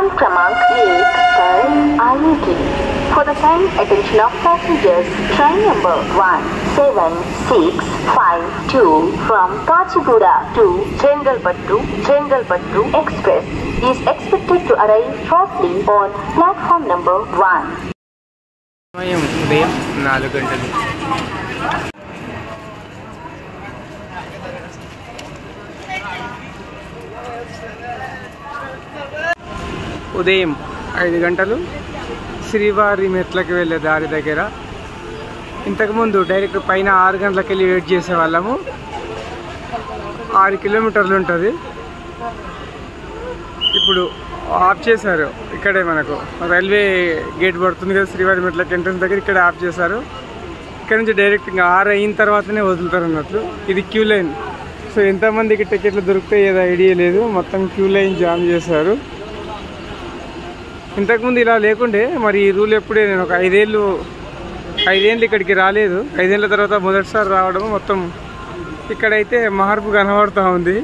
Platform क्रमांक 1 पर आएगी। For the kind attention of passengers, train number 17652 from Kachigura to Chengalpattu Express is expected to arrive shortly on platform number 1. ఉదయం 4 గంటలు. ఉదయం 5 గంటలు శ్రీవారి మెట్లకి వెళ్ళే దారి దగ్గర. ఇంతకుముందు డైరెక్ట్ పైన 6 గంటలకు వెళ్ళి వెయిట్ చేసేవాళ్ళము. 6 కిలోమీటర్లు ఉంటుంది. ఇప్పుడు ఆఫ్ చేశారు. ఇక్కడే మనకు రైల్వే గేట్ పడుతుంది కదా, శ్రీవారి మెట్లకి ఎంట్రన్స్ దగ్గర ఇక్కడ ఆఫ్ చేశారు. ఇక్కడ నుంచి డైరెక్ట్ ఇంకా 6 అయిన తర్వాతనే వదులుతారు అన్నట్లు. ఇది క్యూ లైన్. సో ఎంతమందికి టికెట్లు దొరుకుతాయి ఏదో ఐడియా లేదు. మొత్తం క్యూ లైన్ జామ్ చేశారు. ఇంతకుముందు ఇలా లేకుండే. మరి ఈ రూల్ ఎప్పుడే నేను ఒక 5 ఏళ్ళు ఇక్కడికి రాలేదు. 5 ఏళ్ళ తర్వాత మొదటిసారి రావడం. మొత్తం ఇక్కడైతే మార్పు కనబడుతూ ఉంది.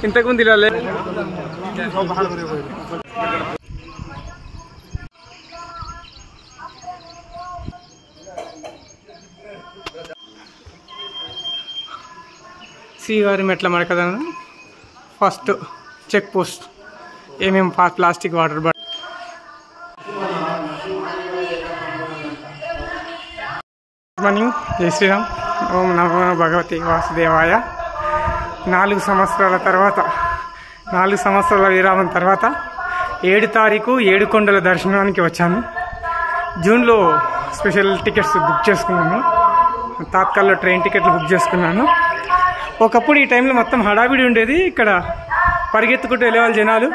ఇంతకుముందు ఇలా లేదు. శ్రీవారి మెట్ల మడకదన ఫస్ట్ చెక్ పోస్ట్. ఏమేమి plastic water bottle. Good morning. జై శ్రీరామ్. ఓం నమో భగవతి వాసుదేవాయ. 4 సంవత్సరాల తర్వాత, 4 సంవత్సరాల విరామం తర్వాత 7 తారీఖు ఏడుకొండల దర్శనానికి వచ్చాను. జూన్లో స్పెషల్ టికెట్స్ బుక్ చేసుకున్నాను. తాత్కాల్లో ట్రైన్ టికెట్లు బుక్ చేసుకున్నాను. ఒకప్పుడు ఈ టైంలో మొత్తం హడావిడి ఉండేది. ఇక్కడ పరిగెత్తుకుంటూ వెళ్ళేవాళ్ళు జనాలు.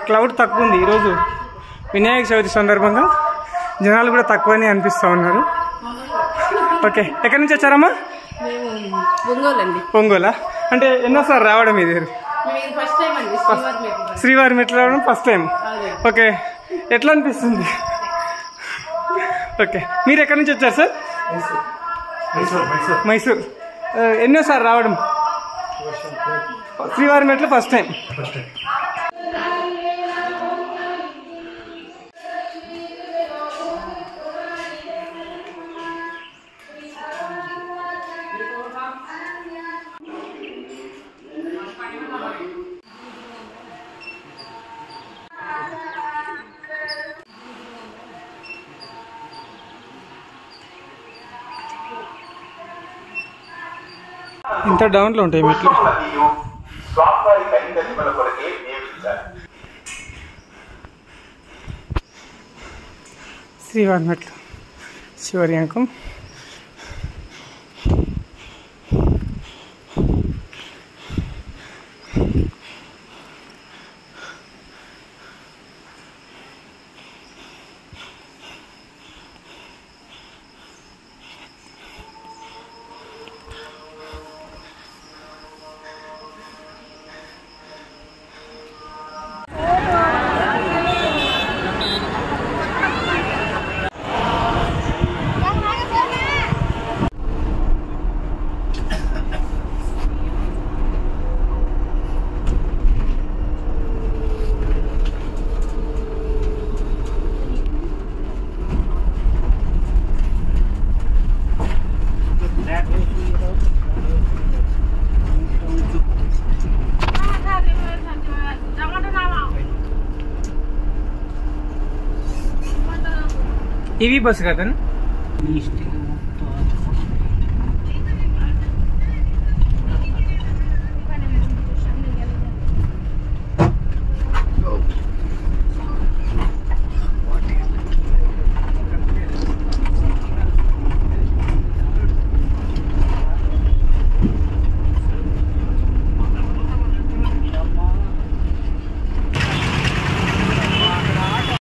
క్లౌడ్ తక్కువ ఉంది. ఈరోజు వినాయక చవితి సందర్భంగా జనాలు కూడా తక్కువనే అనిపిస్తూ ఉన్నారు. ఓకే, ఎక్కడి నుంచి వచ్చారమ్మా? ఒంగోలా? అంటే ఎన్నోసారి రావడం ఇది? శ్రీవారి మెట్లు రావడం ఫస్ట్ టైం. ఓకే, ఎట్లా అనిపిస్తుంది? ఓకే, మీరు ఎక్కడి నుంచి వచ్చారు సార్? మైసూర్. ఎన్నోసారి రావడం? శ్రీవారి మెట్లు ఫస్ట్ టైం. ఇంత డౌన్లో ఉంటాయి మెట్లు. శ్రీవారి మెట్లు శివర్యాంకం. ఈవీ బస్ కదా?